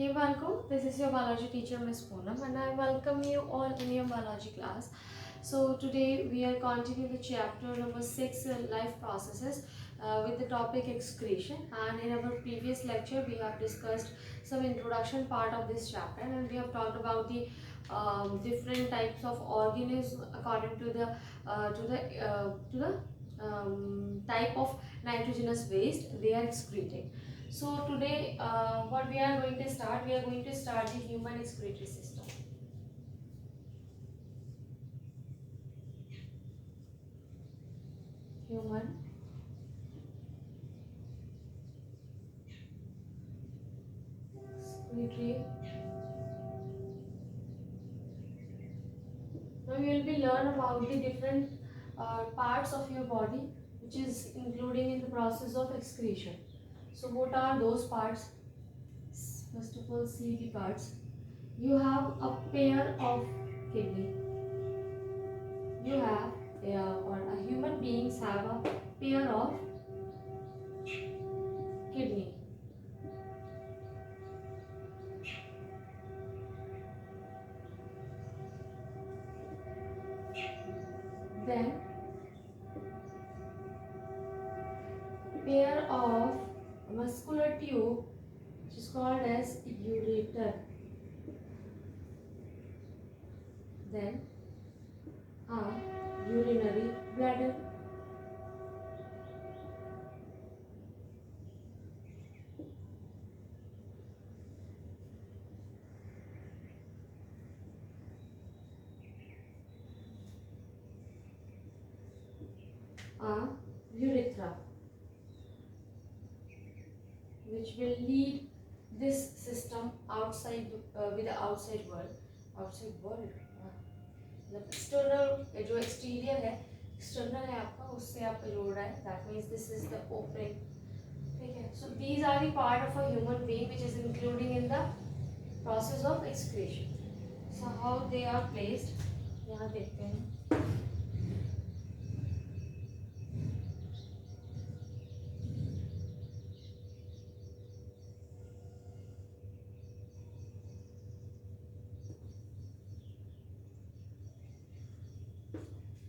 Hey welcome, this is your biology teacher Miss Poonam and I welcome you all in your biology class. So today we are continuing the chapter number 6 life processes with the topic excretion, and in our previous lecture we have discussed some introduction part of this chapter and we have talked about the different types of organisms according to the type of nitrogenous waste they are excreting. So today, what we are going to start, we are going to start the human excretory system. Human excretory. Now we will be learn about the different parts of your body, which is including in the process of excretion. So what are those parts? First of all, see the parts. You have a pair of kidney. You have, or a human beings have a pair of kidney. Then pair of muscular tube which is called as ureter. Then a urinary bladder. A urethra, which will lead this system outside with the outside world. Outside world, मतलब external जो exterior है, external है आपका, उससे आपका जोड़ रहा है. That means this is the opening. ठीक है. So these are the part of a human being which is including in the process of excretion. So how they are placed, यहाँ देखते हैं.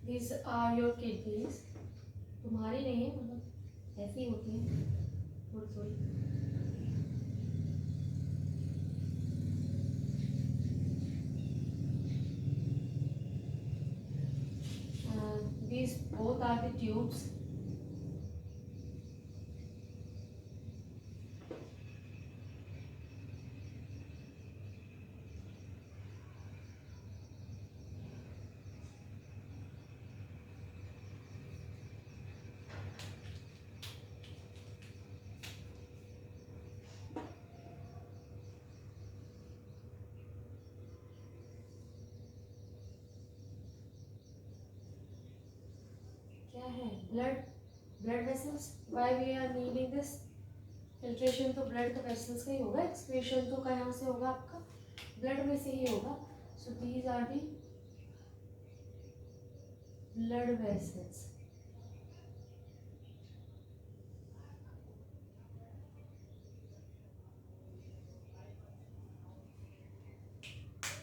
These are your kidneys. तुम्हारी नहीं है, मतलब ऐसी होती हैं थोड़ी थोड़ी. These both are the tubes. क्या है? blood vessels. Why we are needing this? Filtration तो blood का vessels का ही होगा. Excretion तो कहाँ से होगा आपका? Blood में से ही होगा. So these are the blood vessels.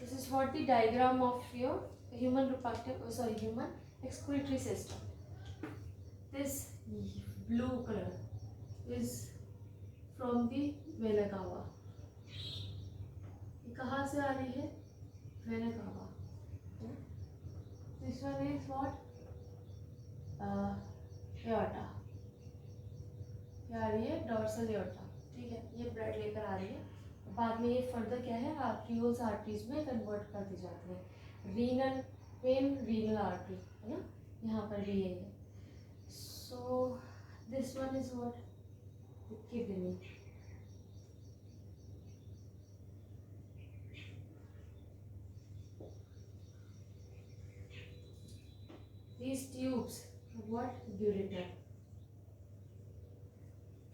This is what the diagram of your human excretory system. This blue color is from the vena cava. ये कहाँ से आ रही है? Vena cava. This one is what? Aorta. क्या आ रही है? Dorsal aorta. ठीक है, ये ब्लड लेकर आ रही है. बाद में ये फर्दर क्या है? आर्ट्रियोल्स आर्टरीज में कन्वर्ट कर दी जाती है. रीनल वेन, रीनल आर्टरी, है ना? यहाँ पर भी यही है. So this one is what? Kidney. These tubes, what? Ureter.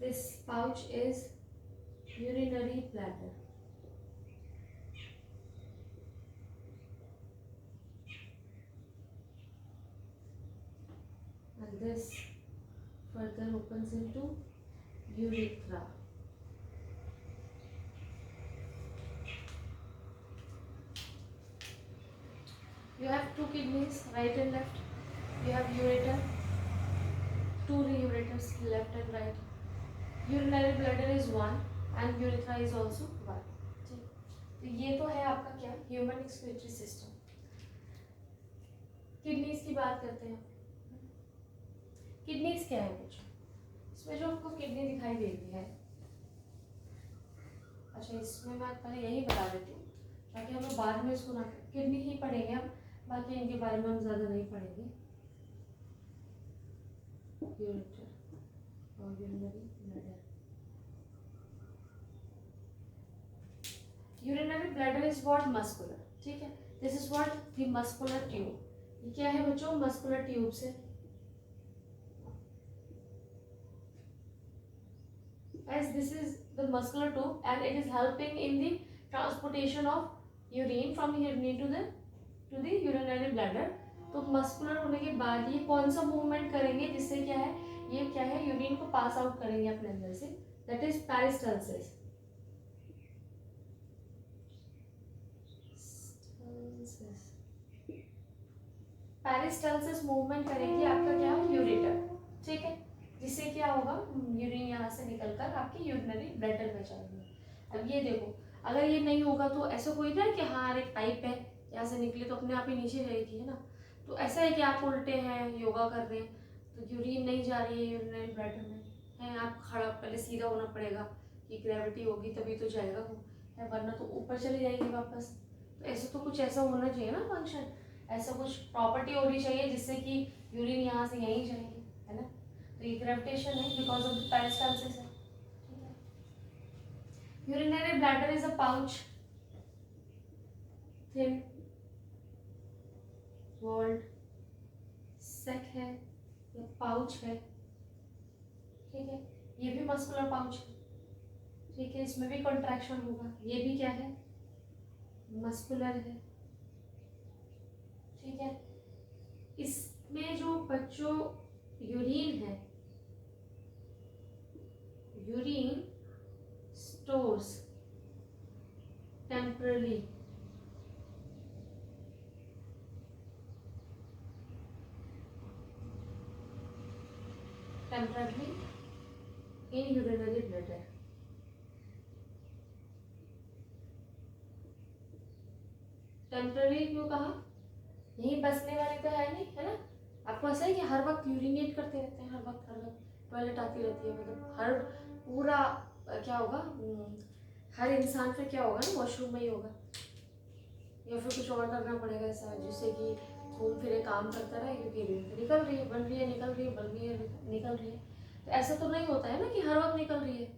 This pouch is urinary bladder. And this further opens into urethra. You have two kidneys, right and left. You have ureter, two ureters, left and right. Urinary bladder is one and urethra is also one. ठीक, तो ये तो है आपका क्या, human excretory system. Kidneys की बात करते हैं। किडनीज क्या है कुछ, इसमें जो आपको किडनी दिखाई दे रही है, अच्छा इसमें मैं पहले यही बता देती हूँ ताकि हम लोग बाद में इसको ना, किडनी ही पढ़ेंगे हम, बाकी इनके बारे में हम ज़्यादा नहीं पढ़ेंगे। यूरेटर और urinary bladder. Urinary bladder is what, muscular, ठीक है। This is what, the muscular tube. ये क्या है बच्चों, मस्कुलर ट्यूब से, as this is the muscular tube and it is helping in the transportation of urine from the kidney to the urinary bladder। तो muscular होने के बाद ये कौन सा मूवमेंट करेंगे जिससे क्या है, ये क्या है, यूरिन को पास आउट करेंगे अपने अंदर से, that is peristalsis. Peristalsis movement करेंगे आपका क्या, यूरेटर, ठीक है, जिससे क्या होगा, यूरिन यहाँ से निकलकर आपकी यूरिनरी ब्लैडर में जाएगी। अब ये देखो, अगर ये नहीं होगा तो ऐसा कोई ना कि हाँ एक पाइप है यहाँ से निकले तो अपने आप ही नीचे जाएगी, है ना। तो ऐसा है कि आप उल्टे हैं, योगा कर रहे हैं, तो यूरिन नहीं जा रही है यूरिनरी ब्लैडर में, है आप खड़ा, पहले सीधा होना पड़ेगा कि ग्रेविटी होगी तभी तो जाएगा वो, है, वरना तो ऊपर चली जाएगी वापस। तो ऐसे तो कुछ ऐसा होना चाहिए ना फंक्शन, ऐसा कुछ प्रॉपर्टी होनी चाहिए जिससे कि यूरिन यहाँ से यहीं जाएगी, है ना। तो ये ग्रेविटेशन है बिकॉज ऑफ द पेरिस्टाल्सिस है। Urinary bladder is a pouch, thin walled sac है या पाउच है, ठीक है, ये भी मस्कुलर पाउच है, ठीक है, इसमें भी कॉन्ट्रैक्शन होगा, ये भी क्या है, मस्कुलर है, ठीक है। इसमें जो बच्चों यूरिन है, urine stores temporarily in urinary bladder। Temporary क्यों कहा, यही बसने वाली तो है नहीं, है ना। आपको ऐसा है कि हर वक्त यूरिनेट करते रहते हैं, हर वक्त टॉयलेट आती रहती है, मतलब हर पूरा क्या होगा, हर इंसान फिर क्या होगा ना, वॉशरूम में ही होगा, या फिर कुछ और करना पड़ेगा ऐसा जिससे कि घूम फिरे काम करता रहे, क्योंकि निकल रही है, बन रही है, निकल रही है, बन रही है, निकल रही है। तो ऐसा तो नहीं होता है ना कि हर वक्त निकल रही है,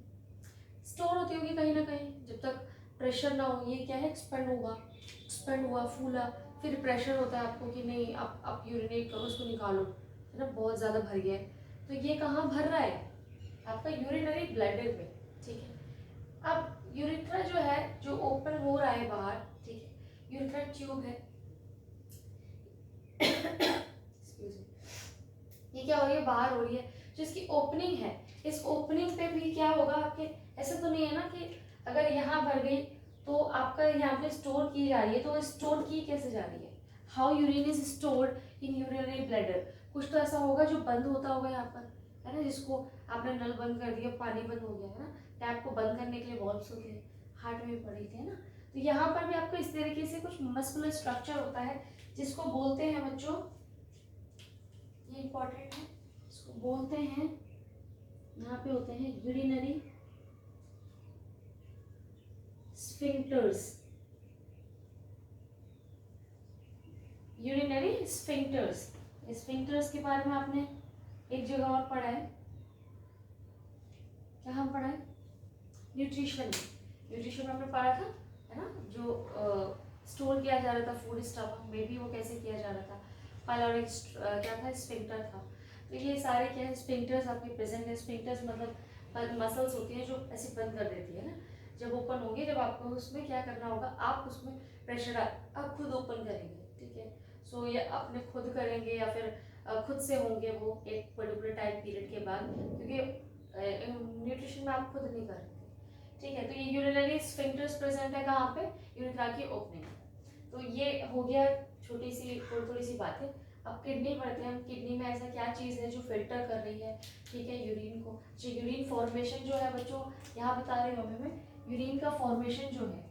स्टोर होती होगी कहीं ना कहीं, जब तक प्रेशर ना हो। ये क्या है, एक्सपेंड हुआ, फूला, फिर प्रेशर होता है आपको कि नहीं आप यूरिनेट करो, उसको निकालो, है ना, बहुत ज़्यादा भर गया है। तो ये कहाँ भर रहा है, आपका यूरिनरी ब्लैडर में, ठीक है। अब यूरिथ्रा जो है, जो ओपन हो रहा है बाहर, ठीक है, यूरिथ्रा ट्यूब है ये क्या हो रही है, बाहर हो रही है, जिसकी ओपनिंग है, इस ओपनिंग पे भी क्या होगा आपके, ऐसा तो नहीं है ना कि अगर यहाँ भर गई तो आपका यहाँ पे स्टोर की जा रही है, तो स्टोर की कैसे जा रही है, how urine is stored in urinary bladder. कुछ तो ऐसा होगा जो बंद होता होगा यहाँ पर, है ना, जिसको आपने नल बंद कर दिया, पानी बंद हो गया, है ना, टैप को बंद करने के लिए वॉल्व्स होते हैं, हार्ट में पड़ी थी, है ना। तो यहाँ पर भी आपको इस तरीके से कुछ मस्कुलर स्ट्रक्चर होता है जिसको बोलते हैं बच्चों, ये इंपॉर्टेंट है, इसको बोलते हैं, यहाँ पे होते हैं urinary sphincters. Urinary sphincters, sphincters के बारे में आपने एक जगह और पढ़ा है, क्या हम पढ़ा है, न्यूट्रिशन में हमने पढ़ा था, है ना, जो स्टोर किया जा रहा था फूड स्टमक में भी, वो कैसे किया जा रहा था, पाइलोरिक क्या था, स्फिंक्टर था। तो ये सारे क्या है, स्फिंक्टर्स आपके प्रेजेंट है। स्फिंक्टर्स मतलब मसल्स होती हैं जो ऐसे बंद कर देती है ना, जब ओपन होंगे, जब आपको उसमें क्या करना होगा, आप उसमें प्रेशर आप खुद ओपन करेंगे, ठीक है। सो ये अपने खुद करेंगे या फिर खुद से होंगे वो एक पर्टिकुलर टाइम पीरियड के बाद, क्योंकि न्यूट्रिशन में आप खुद नहीं करेंगे, ठीक है। तो ये यूरिनरी स्फिंक्टर्स प्रेजेंट है कहाँ पे, यूरिथ्रा की ओपनिंग। तो ये हो गया छोटी सी थोड़ी थोड़ी सी बातें। अब किडनी पढ़ते हैं हम। किडनी में ऐसा क्या चीज़ है जो फिल्टर कर रही है, ठीक है, यूरिन को। जो यूरिन फॉर्मेशन जो है बच्चों, यहाँ बता रही हूँ मैं, यूरिन का फॉर्मेशन जो है,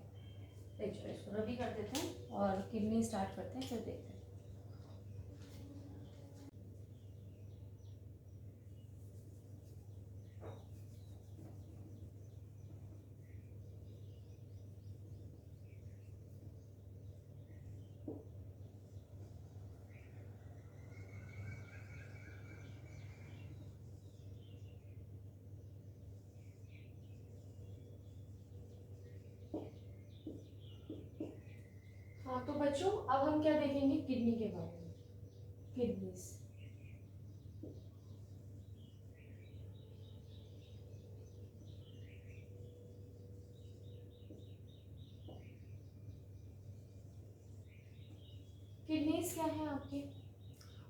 देखो इसको रबी कर देते हैं और किडनी स्टार्ट करते हैं, फिर देखते हैं। हाँ तो बच्चों अब हम क्या देखेंगे किडनी के बारे में। किडनीज, किडनीज क्या है आपके,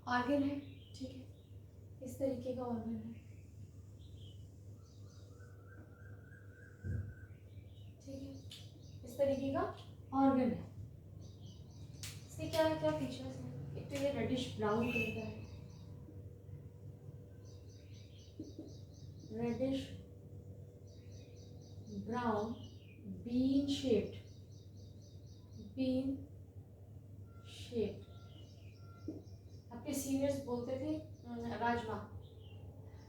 ऑर्गन है, ठीक है, इस तरीके का ऑर्गन है, ठीक है, इस तरीके का ऑर्गन है। इसके क्या क्या फीचर्स हैं, एक तो ये रेडिश ब्राउन कलर का है, reddish brown, bean shaped, bean shaped. आपके सीनियर्स बोलते थे राजमा,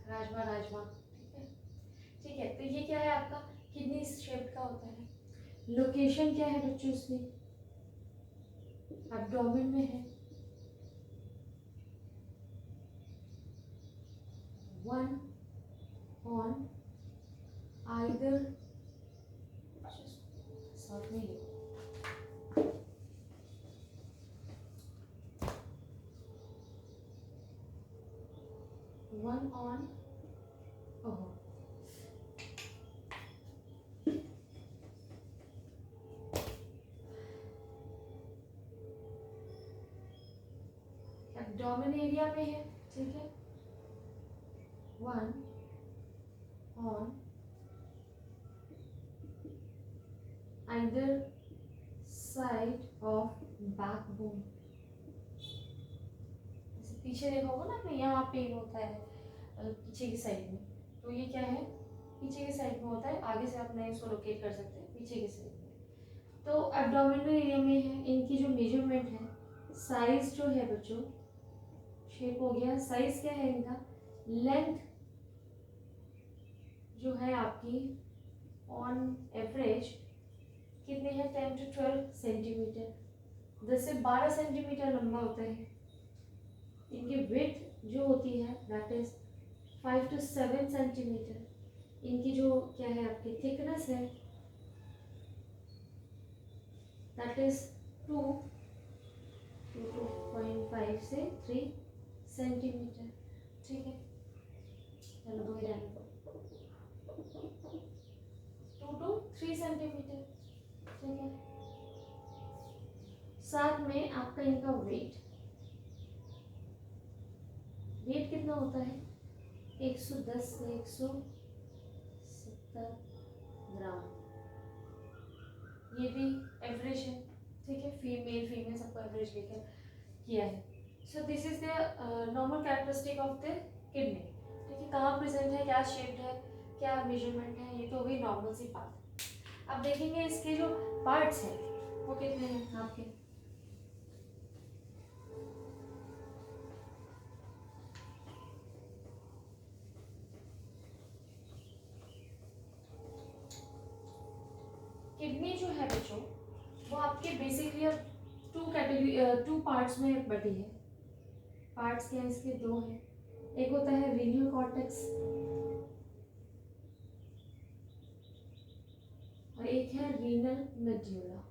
राजमा राजमा, ठीक है, ठीक है। तो ये क्या है आपका, किडनी शेप्ड का होता है। लोकेशन क्या है बच्चों इसकी, एब्डोमेन में है, वन ऑन आइदर, साथ में लिखो, one on, oh abdomen area में है, ठीक है, one on either side of backbone। जैसे पीछे देखा होगा ना आपने, यहाँ पेन होता है पीछे की साइड में, तो ये क्या है, पीछे की साइड में होता है, आगे से आप नहीं इसको लोकेट कर सकते, पीछे की साइड में। तो एब्डोमिनल एरिया में है। इनकी जो मेजरमेंट है, साइज जो है बच्चों, शेप हो गया, साइज क्या है इनका, लेंथ जो है आपकी ऑन एवरेज कितने हैं, 10 to 12 सेंटीमीटर, 10 से 12 सेंटीमीटर लंबा होता है। इनकी विड्थ जो होती है दैट इज 5 to 7 सेंटीमीटर। इनकी जो क्या है आपकी थिकनेस है दैट इज 2.5 से 3 सेंटीमीटर, ठीक है, चलो दो ही रहने दो, 2 to 3 सेंटीमीटर, ठीक है। साथ में आपका इनका वेट, वेट कितना होता है, 110 से 170 ग्राम, ये भी एवरेज है, ठीक है, फीमेल फीमेल सबको एवरेज लेकर किया है। So this is the normal characteristic of the kidney, ठीक है, कहाँ प्रेजेंट है, क्या शेप्ड है, क्या मेजरमेंट है, ये तो भी नॉर्मल सी बात है। अब देखेंगे इसके जो पार्ट्स हैं वो कितने हैं आपके। किडनी जो है बच्चों वो आपके basically two category, two parts में बटी है। पार्ट्स क्या है इसके, दो हैं, एक होता है रीनल कॉर्टेक्स और एक है रीनल मेड्यूला।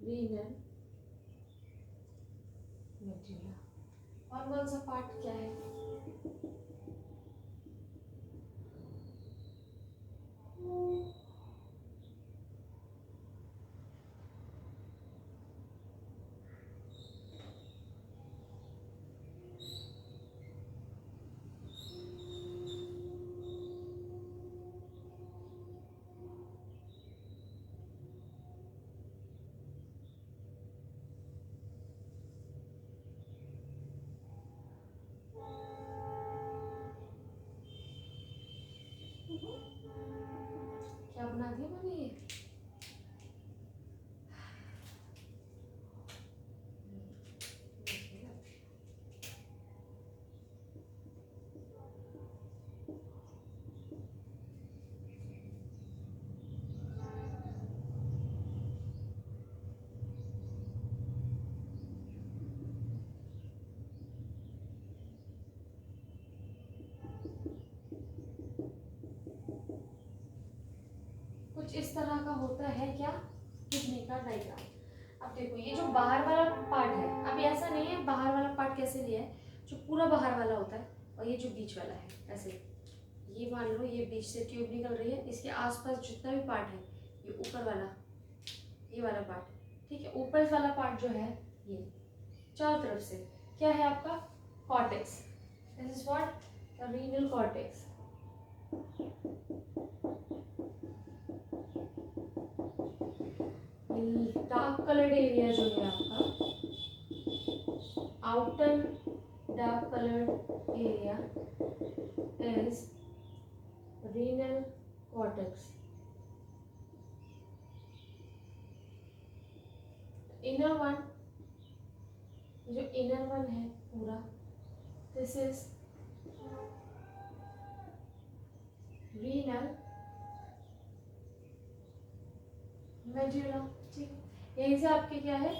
रीनल मेड्यूला, और कौन सा पार्ट क्या है, कुछ इस तरह का होता है क्या, किडनी का डायग्राम। अब देखो ये जो बाहर वाला पार्ट है, अब ऐसा नहीं है बाहर वाला पार्ट कैसे लिया है, जो पूरा बाहर वाला होता है और ये जो बीच वाला है ऐसे, ये मान लो ये बीच से ट्यूब निकल रही है, इसके आसपास जितना भी पार्ट है, ये ऊपर वाला, ये वाला पार्ट, ठीक है, ऊपर वाला पार्ट जो है ये चारों तरफ से क्या है आपका, cortex. This is what, the renal cortex. Dark coloured area जो है आपका, outer dark coloured area is renal cortex. Inner one, जो इनर वन है पूरा, दिस इज रीनल मेडुला। ठीक, यहीं से आपके क्या है,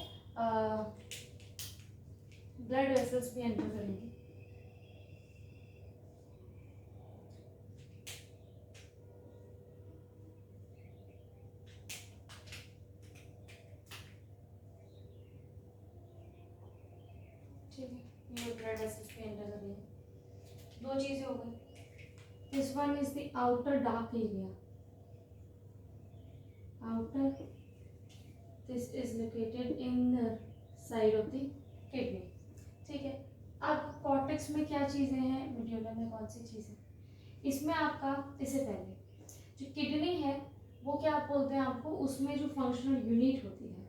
ब्लड वेसल्स भी एंटर करेंगे। ठीक है, ये ब्लड वेसल्स भी एंटर करेंगे। दो चीजें हो गई। This one is the outer dark area, outer, this is located in the side of the kidney. ठीक है, अब कॉर्टेक्स में क्या चीजें हैं, मेडुला में कौन सी चीजें, इसमें आपका, इससे पहले जो किडनी है वो क्या आप बोलते हैं आपको, उसमें जो फंक्शनल यूनिट होती है,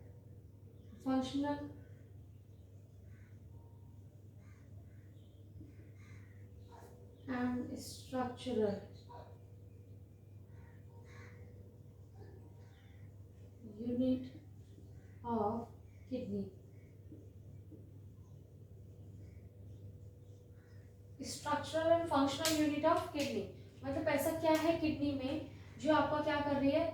functional and structural unit of kidney. Structural and functional unit of kidney मतलब ऐसा क्या है किडनी में जो आपका क्या कर रही है,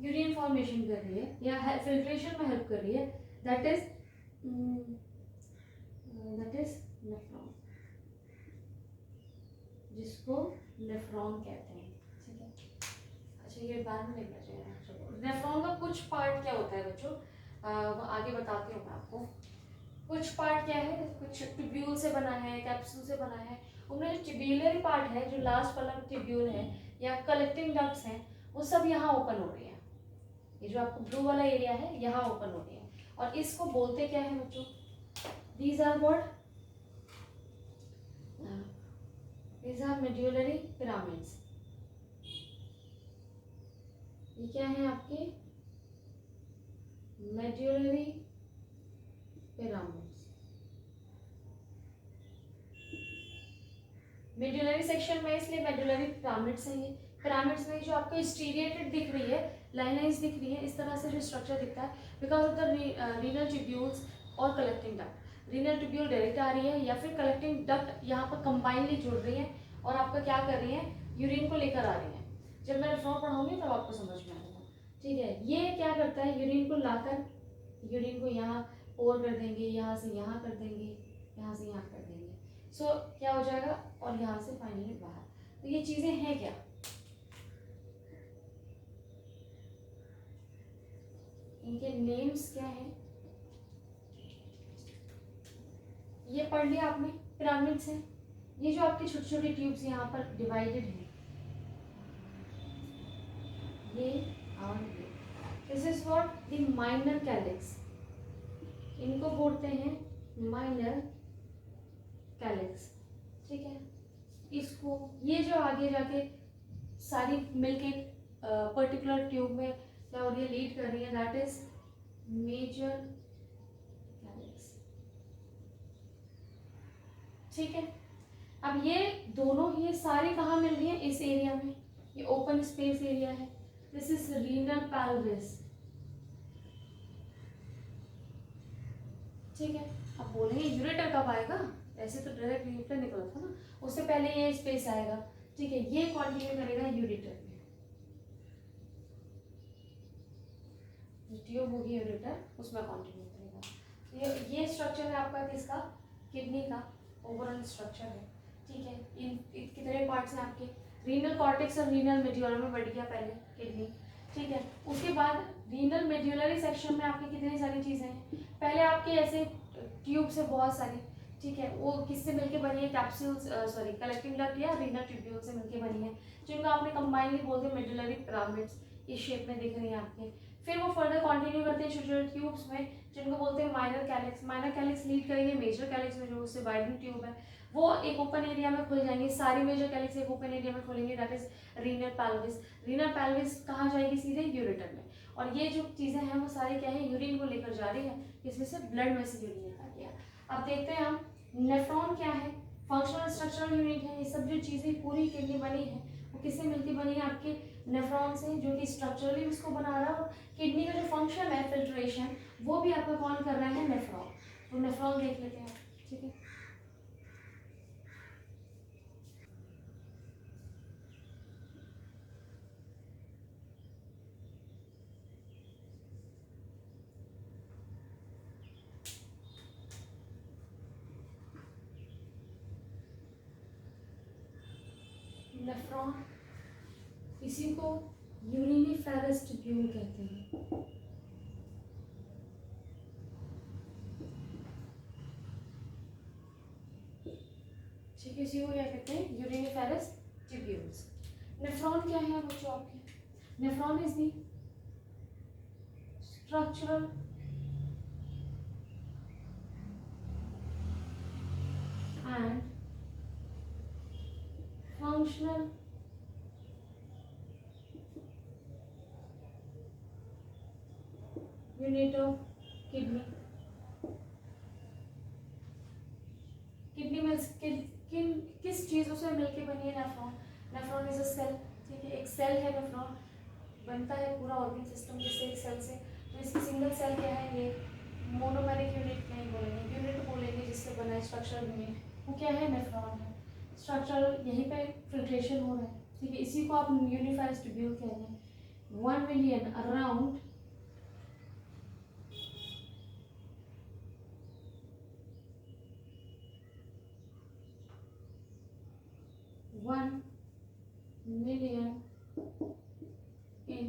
यूरिन फॉर्मेशन कर रही है या फिल्ट्रेशन में हेल्प कर रही है, दैट इज नेफ्रॉन, जिसको नेफ्रॉन कहते हैं। ठीक है, अच्छा ये बाद में लिखना चाहिए। नेफ्रॉन का कुछ पार्ट क्या होता है बच्चों, वो आगे बताती हूँ मैं आपको। कुछ पार्ट क्या है, कुछ ट्यूब्यूल से बना है, कैप्सूल से बना है, उनमें जो ट्यूब्यूलर पार्ट है, जो लास्ट वाला ट्यूब्यूल है या कलेक्टिंग डक्ट्स हैं, वो सब यहाँ ओपन हो रही है। ये जो आपको ब्लू वाला एरिया है यहाँ ओपन हो रही है, और इसको बोलते क्या है बच्चों, these are what, these are medullary pyramids. ये क्या है आपके, मेड्यूलरी पिरामिड्स। मेड्यूलरी सेक्शन में इसलिए मेड्यूलरी पिरामिड्स है। ये पिरामिड्स में जो आपको स्टीरिएटेड दिख रही है, लाइंस दिख रही है, इस तरह से जो स्ट्रक्चर दिखता है, because of the renal tubules और collecting duct. Renal tubule direct आ रही है या फिर कलेक्टिंग डक्ट यहाँ पर कंबाइनली जुड़ रही है और आपका क्या कर रही है, यूरिन को लेकर आ रही है। जब मैं रेफर पढ़ाऊंगी तब आपको समझ में आएगा। ठीक है, ये क्या करता है, यूरिन को लाकर, यूरिन को यहाँ पोर कर देंगे, यहाँ से यहाँ कर देंगे, यहाँ से यहाँ कर देंगे, सो क्या हो जाएगा, और यहाँ से फाइनली बाहर। तो ये चीजें हैं क्या, इनके नेम्स क्या हैं, ये पढ़ लिया आपने, पिरामिड्स हैं। ये जो आपके छोटे छोटे ट्यूब्स यहाँ पर डिवाइडेड हैं, ये और ये, this is what, the minor calyx, इनको बोलते हैं माइनर कैलिक्स। ठीक है, इसको, ये जो आगे जाके सारी मिलके पर्टिकुलर ट्यूब में क्या हो रही है, लीड कर रही है, दैट इज मेजर कैलिक्स। ठीक है, अब ये दोनों ही, ये सारी कहाँ मिल रही है, इस एरिया में, ये ओपन स्पेस एरिया है, दिस इज रीनल पेल्विस। ठीक है, अब बोलेंगे यूरेटर कब आएगा, ऐसे तो डायरेक्ट यूरेटर निकला था ना, उससे पहले ये स्पेस आएगा। ठीक है, ये कंटिन्यू करेगा यूरेटर में, ट्यूब होगी यूरेटर, उसमें कंटिन्यू करेगा। ये स्ट्रक्चर है आपका किसका, किडनी का ओवरऑल स्ट्रक्चर है। ठीक है, इन कितने पार्ट्स हैं आपके, रीनल कॉर्टेक्स और रीनल मेड्यूला में बढ़ गया पहले किडनी, ठीक है। उसके बाद रीनल मेड्यूलरी सेक्शन में आपकी कितनी सारी चीज़ें हैं। पहले आपके ऐसे ट्यूब से बहुत सारी, ठीक है, वो किससे मिलके बनी है, कैप्सूल्स सॉरी कलेक्टिंग डक्ट या रीनल ट्यूब्यूल से मिलके बनी है, जिनको आपने कंबाइनली बोलते हैं मेडुलरी पिरामिड्स, इस शेप में दिख रही है आपके। फिर वो फर्दर कंटिन्यू करते हैं छोटे छोटे ट्यूब्स में, जिनको बोलते हैं minor calyx. Minor calyx lead करेंगे मेजर कैलिक्स में, जो उससे वाइडनिंग ट्यूब है वो एक ओपन एरिया में खुल जाएंगे। सारी मेजर कैलिक्स एक ओपन एरिया में खुलेंगे, that is renal pelvis. Renal pelvis कहाँ जाएगी, सीधे यूरेटर में। और ये जो चीज़ें हैं वो सारी क्या है, यूरिन को लेकर जा रही है, इसमें से ब्लड में से यूरिन निकाल लिया। अब देखते हैं हम नेफ्रॉन क्या है, फंक्शनल स्ट्रक्चरल यूनिट है। ये सब जो चीज़ें पूरी किडनी बनी है वो किससे मिलकर बनी है, आपके नेफ्रॉन से, जो कि स्ट्रक्चरली उसको बना रहा है। और किडनी का जो फंक्शन है फिल्ट्रेशन, वो भी आपका कौन कर रहा है, नेफ्रॉन। तो नेफ्रॉन देख लेते हैं, ठीक है। नेफ्रॉन, इसी को यूरिनिफेरस ट्यूब्यूल कहते हैं। ठीक है, इसी को क्या कहते हैं, यूरिनिफेरस ट्यूब्यूल्स। नेफ्रॉन क्या है बच्चों आपके, nephron is the structural and functional unit of kidney. Kidney में किस चीज़ों से मिलके बनी है nephron. Nephron is a cell, ठीक है, एक सेल है नेफ्रॉन, बनता है पूरा ऑर्गन सिस्टम जिससे एक सेल से। तो इसकी सिंगल सेल क्या है, ये मोनोमेरिक यूनिट नहीं बोलेंगे, यूनिट बोलेंगे जिससे बना है स्ट्रक्चरल यूनिट, वो क्या है, नेफ्रॉन है। स्ट्रक्चरल यहीं पे फिल्ट्रेशन हो रहा है, ठीक है, इसी को आप यूनिफेरस ट्यूब्यूल कहते हैं। 1 million around 1 million in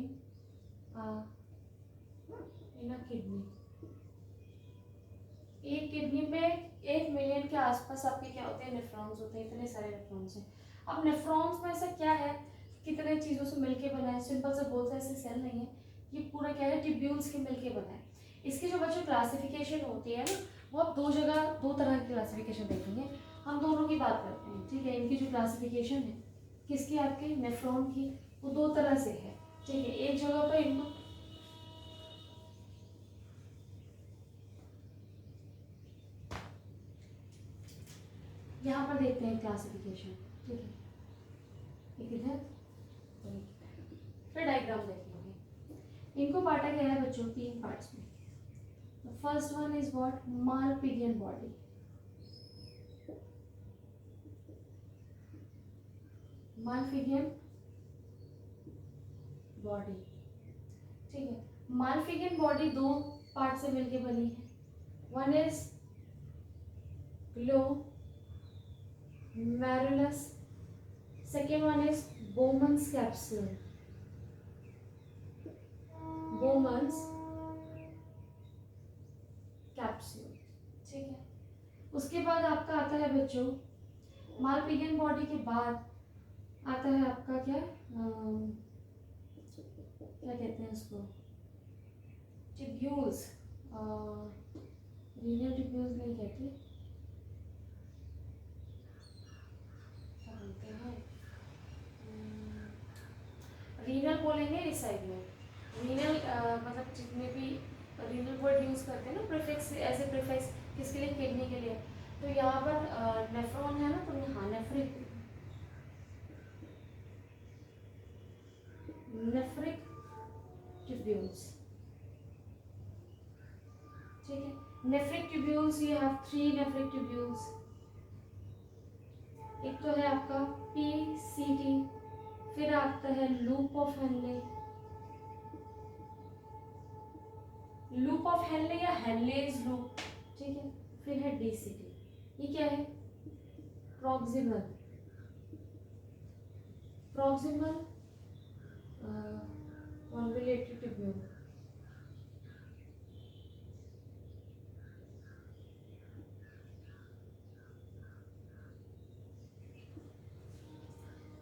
a kidney। एक किडनी में 1 मिलियन के आसपास आपके क्या होते हैं, नेफ्रॉन्स होते हैं। इतने सारे नेफ्रॉन्स हैं। अब नेफ्रॉन्स में ऐसा क्या है, कितने चीज़ों से मिलके बना है, सिंपल से बोलते हैं, ऐसे सेल नहीं है, ये पूरा क्या है, ट्यूब्यूल्स के मिलके बना है। इसकी जो बच्चों क्लासिफिकेशन होती है ना, वो आप दो तरह की क्लासिफिकेशन देखेंगे। हम दोनों की बात करते हैं, ठीक है। इनकी जो क्लासिफिकेशन है किसकी, आपके नेफ्रॉन की, वो दो तरह से है, ठीक है। एक जगह पर इनको यहाँ पर देखते हैं क्लासिफिकेशन, ठीक है, एक इधर और एक इधर। फिर डायग्राम देख लेंगे। इनको बांटा गया है बच्चों 3 पार्ट्स में। First one is what, Malpighian body. Malpighian body, ठीक है। मालपिजियन बॉडी 2 पार्ट से मिलके बनी है। One is glomerulus, second one is Bowman's capsule, Bowman's capsule, ठीक है। उसके बाद आपका आता है बच्चों, मालपिजियन बॉडी के बाद आता है आपका क्या क्या कहते हैं उसको, ट्यूब्यूल्स, रीनल ट्यूब्यूल्स नहीं कहते, क्या बोलते हैं, रीनल बोलेंगे इस साइड में। रीनल मतलब जितने भी रीनल वर्ड यूज़ करते हैं ना, प्रीफिक्स ऐसे प्रीफिक्स किसके लिए, किडनी के लिए। तो यहाँ पर नेफ्रॉन है ना, तो यहाँ नेफ्रिक ट्यूब्यूल्स, ठीक है। Nephric tubules, you have 3 nephric tubules. एक तो है आपका PCT, फिर आता है loop of Henle, loop of Henle या हेनलेज लूप, ठीक है। फिर है DCT, ये क्या है, प्रॉक्सिमल convoluted tubule.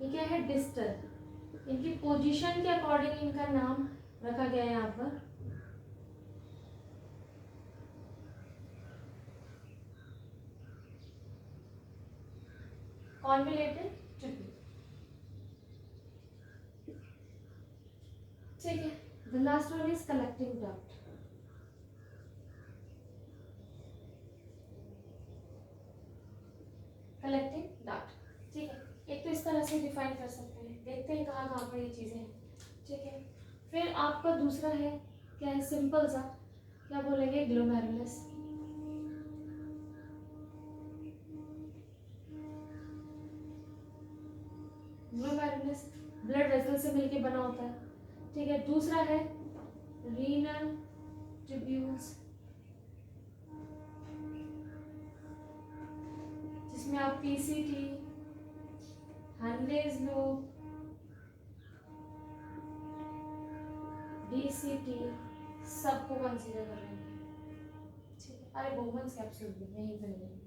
ये क्या है? डिस्टल. इनकी पोजीशन के अकॉर्डिंग इनका नाम रखा गया है यहाँ पर. Convoluted tubule. ठीक है. The last one is collecting duct. Collecting duct. ठीक है. एक तो इस तरह से डिफाइन कर सकते हैं. देखते हैं कहाँ कहाँ पर ये चीज़ें हैं. ठीक है. फिर आपका दूसरा है क्या है? सिंपल सा क्या बोलेंगे? ग्लोमेरुलस. ग्लोमेरुलस ब्लड वेसल से मिलके बना होता है. ठीक है. दूसरा है रीनल ट्यूब्यूल्स, जिसमें आप पीसीटी, हैंडलेज लोब, डीसीटी सबको कंसीडर कर लेंगे. ठीक है. अरे बोमन्स कैप्सूल भी यहीं पे मिलेंगे.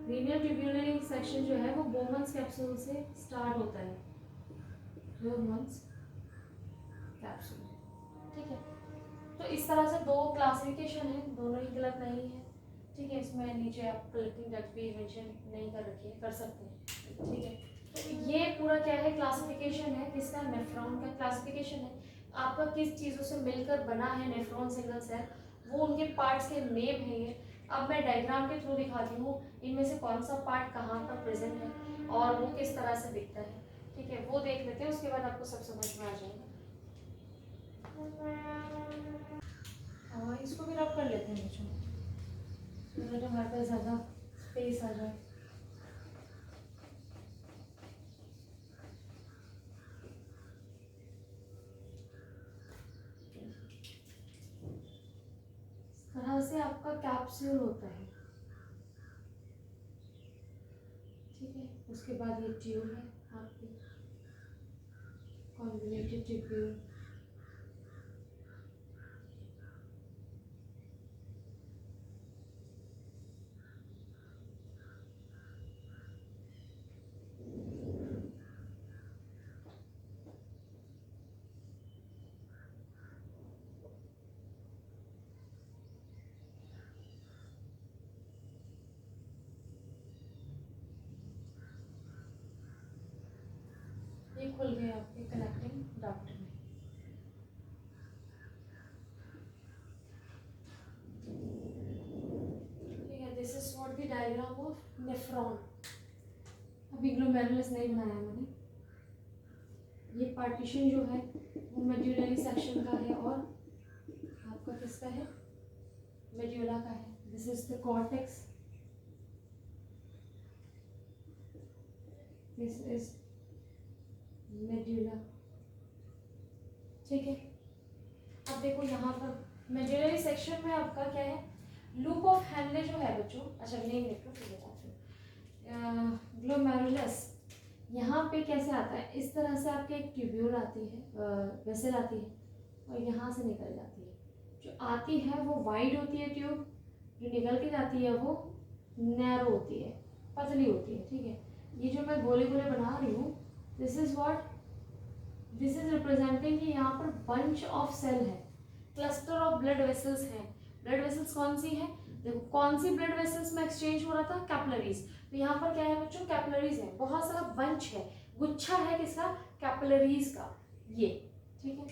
रीनल ट्यूब्यूलर सेक्शन जो है वो बोमन्स कैप्सूल से स्टार्ट होता है. Bowman's capsule. ठीक है. तो इस तरह से दो क्लासिफिकेशन है, दोनों ही गलत नहीं है. ठीक है. इसमें नीचे आप कलेक्टिंग डक्ट भी मेंशन नहीं कर रखी है, कर सकते हैं. ठीक है. तो ये पूरा क्या है? क्लासिफिकेशन है. किसका? नेफ्रॉन का क्लासिफिकेशन है. आपका किस चीज़ों से मिलकर बना है नेफ्रॉन सिंगल सेल, वो उनके पार्ट्स के नेम है ये. अब मैं डायग्राम के थ्रू दिखाती हूँ इनमें से कौन सा पार्ट कहाँ पर प्रेजेंट है और वो किस तरह से दिखता है. ठीक है. वो देख लेते हैं, उसके बाद आपको सब समझ में आ जाएगा. हाँ, इसको भी रब कर लेते हैं बच्चों, तो हमारे पास ज़्यादा स्पेस आ जाए. तरह से आपका कैप्सूल होता है. ठीक है. उसके बाद ये ट्यूब है आपकी, कॉन्वुलेटेड ट्यूब्यूल. ये खुल गए आपके कनेक्टिंग डक्ट में. ठीक है. This is what the diagram of nephron. अभी ग्लोमेरुलस नहीं बनाया मैंने. ये पार्टीशन जो है वो मेड्यूलरी सेक्शन का है और आपका किसका है? मेड्यूला का है. This is the cortex. This is medulla. ठीक है. अब देखो यहाँ पर मेड्यूलरी सेक्शन में आपका क्या है? लूप ऑफ हैंडले जो है बच्चों. अच्छा नहीं लिख लो, फिर बताती हूँ. ग्लोमेरुलस यहाँ पे कैसे आता है? इस तरह से आपके एक ट्यूब्यूल आती है, वेसल आती है और यहाँ से निकल जाती है. जो आती है वो वाइड होती है ट्यूब, जो निकल के जाती है वो नैरो होती है, पतली होती है. ठीक है. ये जो मैं गोले गोले बना रही हूँ, this is what, this is representing कि यहाँ पर बंच ऑफ सेल है, क्लस्टर ऑफ ब्लड वेसल्स हैं. ब्लड वेसल्स कौन सी है? देखो कौन सी ब्लड वेसल्स में एक्सचेंज हो रहा था? कैपिलरीज. तो यहाँ पर क्या है बच्चों? कैपिलरीज है. बहुत सारा बंच है, गुच्छा है किसका? कैपिलरीज का. ये ठीक है.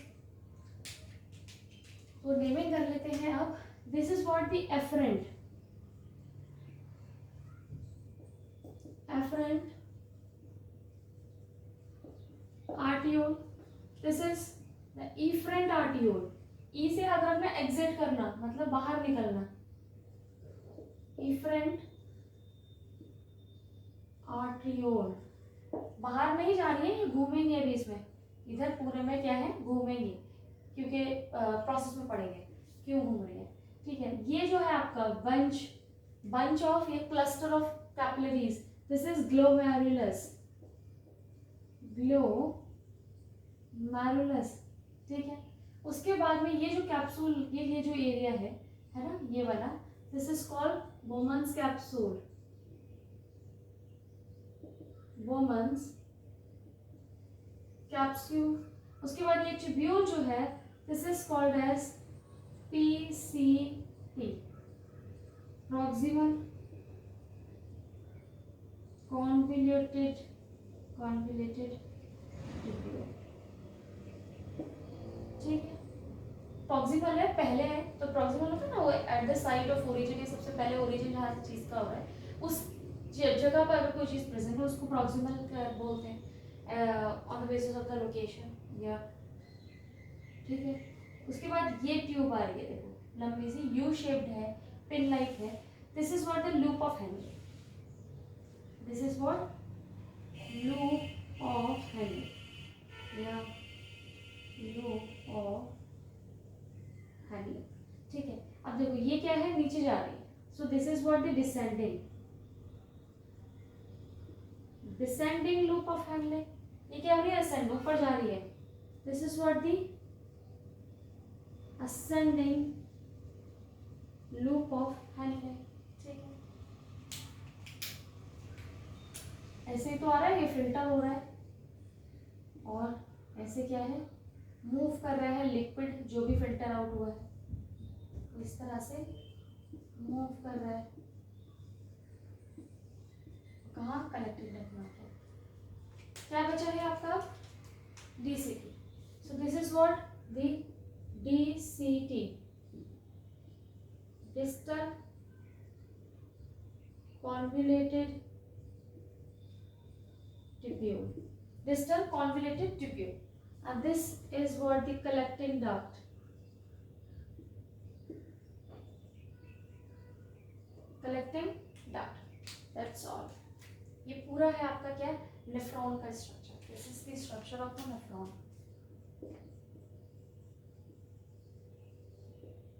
तो नेमिंग कर लेते हैं अब. This is what the afferent. Afferent arteriole. This is the efferent arteriole. E से याद रखना, एग्जिट करना मतलब बाहर निकलना. Efferent arteriole. बाहर नहीं जा रही है, ये घूमेंगे अभी इसमें. इधर पूरे में क्या है? घूमेंगे, क्योंकि प्रोसेस में पड़ेंगे क्यों घूम रही है. ठीक है. ये जो है आपका बंच ऑफ, ये cluster of capillaries. This is glomerulus. Glomerulus. ठीक है। उसके बाद में ये जो कैप्सूल, ये जो एरिया है ना, ये वाला, this is called Bowman's capsule, Bowman's capsule. उसके बाद ये ट्यूब्यूल जो है, this is called as PCT, proximal convoluted tubule. ठीक है, प्रॉक्सिमल है, पहले है, तो प्रॉक्सिमल होता है ना वो at the side of origin, ये सबसे पहले ओरिजिन जहाँ से चीज का हो रहा है उस जगह पर अगर कोई चीज प्रेजेंट है उसको प्रॉक्सिमल बोलते हैं, on the basis of the location, या ठीक है। उसके बाद ये ट्यूब आ रही है, देखो लंबी सी यू शेप्ड है, पिन लाइक है, this is what the loop of Henry, this is what loop of Henry, या लूप ऑफ हेनरी। ठीक है, अब देखो ये क्या है, नीचे जा रही है, so this is what the descending loop of Henry. ये क्या हो रही है, असेंड, ऊपर जा रही है, this is what the ascending loop of Henry. ठीक है, ऐसे तो आ रहा है, ये फिल्टर हो रहा है, और ऐसे क्या है, मूव कर रहा है लिक्विड जो भी फिल्टर आउट हुआ है, इस तरह से मूव कर रहा है, कहाँ, कलेक्टिव डक्ट में। क्या बचा है आपका, DCT। So this is what the DCT, distal convoluted tubule, distal convoluted tubule, and this is what the collecting duct, that's all। ये पूरा है आपका क्या, नेफ्रॉन का structure, this is the structure of the nephron.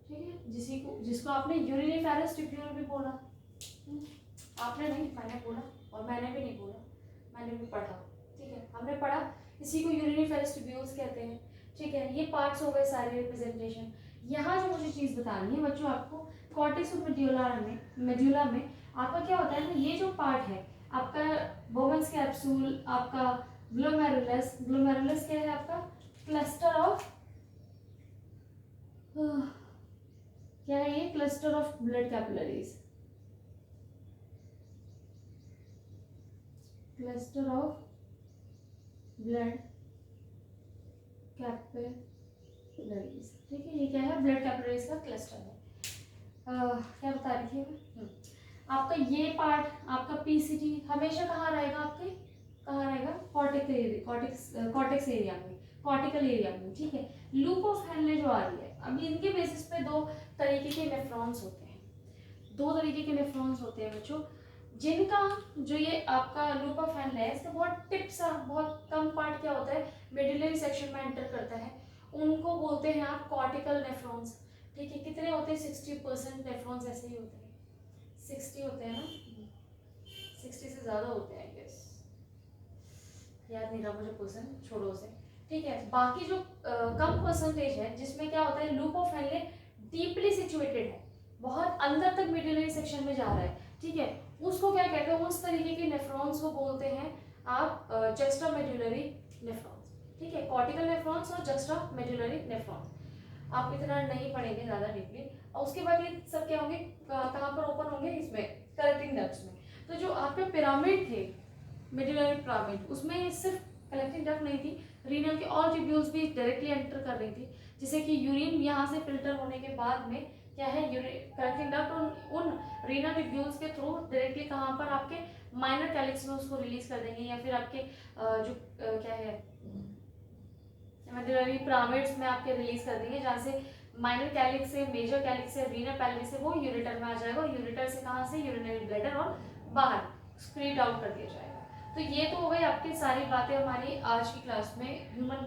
ठीक है, जिसको आपने यूरिनिफेरस ट्यूब्यूल भी बोला, आपने नहीं, मैंने बोला, और मैंने भी नहीं बोला, मैंने भी पढ़ा। ठीक है, हमने पढ़ा, इसी को यूरिनिफेरस ट्यूब्यूल्स कहते हैं। ठीक है, ये पार्ट्स हो गए सारे रिप्रेजेंटेशन। यहाँ जो मुझे चीज़ बतानी है बच्चों आपको, कॉर्टेक्स ऑफ मेड्यूला में आपका क्या होता है ना, ये जो पार्ट है आपका बोमन्स कैप्सूल, आपका ग्लोमेरुलस क्या है आपका, क्लस्टर ऑफ, क्या है ये, cluster of blood capillaries, cluster of blood capillaries. ठीक है, ये क्या है, ब्लड कैपिलरीज का क्लस्टर है। क्या बता रही थी मैं, आपका ये पार्ट, आपका PCT हमेशा कहाँ रहेगा, आपके कहाँ रहेगा, कॉर्टेक्स एरिया में, कॉर्टिकल एरिया में। ठीक है, लूप ऑफ हेनरी जो आ रही है, अब इनके बेसिस पे दो तरीके के नेफ्रॉन्स होते हैं, बच्चों, जिनका जो ये आपका लूप ऑफ हेनरी है, इसका बहुत टिप्स, बहुत कम पार्ट क्या होता है, मेडुलरी सेक्शन में एंटर करता है, उनको बोलते हैं आप कॉर्टिकल नेफ्रॉन्स। ठीक है, कितने होते हैं, 60% नेफ्रॉन्स ऐसे ही होते हैं, 60 होते हैं ना, 60 से ज़्यादा होते हैं, गेस याद नहीं रहा मुझे परसेंट, छोड़ो उसे। ठीक है, बाकी जो कम परसेंटेज है जिसमें क्या होता है, loop of Henry deeply situated है, बहुत अंदर तक मेडुलरी सेक्शन में जा रहा है। ठीक है, उसको क्या कहते हैं, उस तरीके के नेफ्रॉन्स को बोलते हैं आप जक्स्ट्रामेडुलरी नेफ्रॉन्स। ठीक है, कॉर्टिकल नेफ्रॉन्स और जक्स्ट्रामेडुलरी नेफ्रॉन्स आप इतना नहीं पढ़ेंगे ज़्यादा डीपली। और उसके बाद ये सब क्या होंगे, कहाँ पर ओपन होंगे, इसमें कलेक्टिंग डक्ट्स में। तो जो आपके पिरामिड थे, मेडुलरी पिरामिड, उसमें सिर्फ कलेक्टिंग डक्ट नहीं थी, रीनल के और ट्यूब्यूल्स भी डायरेक्टली एंटर कर रही थी, जिससे कि यूरिन यहाँ से फिल्टर होने के बाद में क्या है, कलेक्टिंग डक्ट उन रीनल ट्यूब्यूल्स के थ्रू डायरेक्टली कहाँ पर, आपके माइनर कैलिक्स में उसको रिलीज कर देंगे, या फिर आपके जो क्या है, मेडुलरी पिरामिड्स में आपके रिलीज कर देंगे, जहाँ से माइनर कैलिक्स से, मेजर कैलिक्स से, रीनल पैलिस से वो यूरेटर में आ जाएगा, और यूरेटर से कहाँ से, यूरिनरी ब्लैडर, और बाहर स्क्रीट आउट कर दिया जाएगा। तो ये तो हो गई आपकी सारी बातें हमारी आज की क्लास में ह्यूमन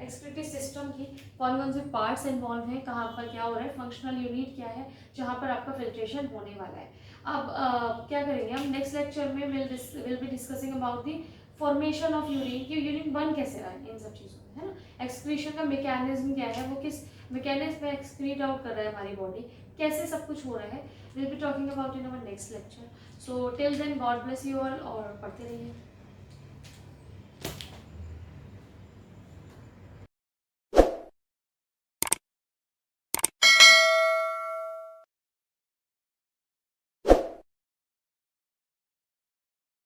एक्सक्रीटरी सिस्टम की, कौन से पार्ट्स इन्वॉल्व हैं, कहाँ पर क्या हो रहा है, फंक्शनल यूनिट क्या है, जहाँ पर आपका फिल्ट्रेशन होने वाला है। अब क्या करेंगे हम नेक्स्ट लेक्चर में, will be discussing about the formation of urine कि यूरिन बन कैसे रहा है, इन सब चीज़ों में, है ना। एक्सक्रीशन का मैकेनिज्म क्या है, वो किस मैकेनिज्म में एक्सक्रीट आउट कर रहा है हमारी बॉडी, कैसे सब कुछ हो रहा है, will be talking about in our next lecture. So till then God bless you all, और पढ़ते रहिए।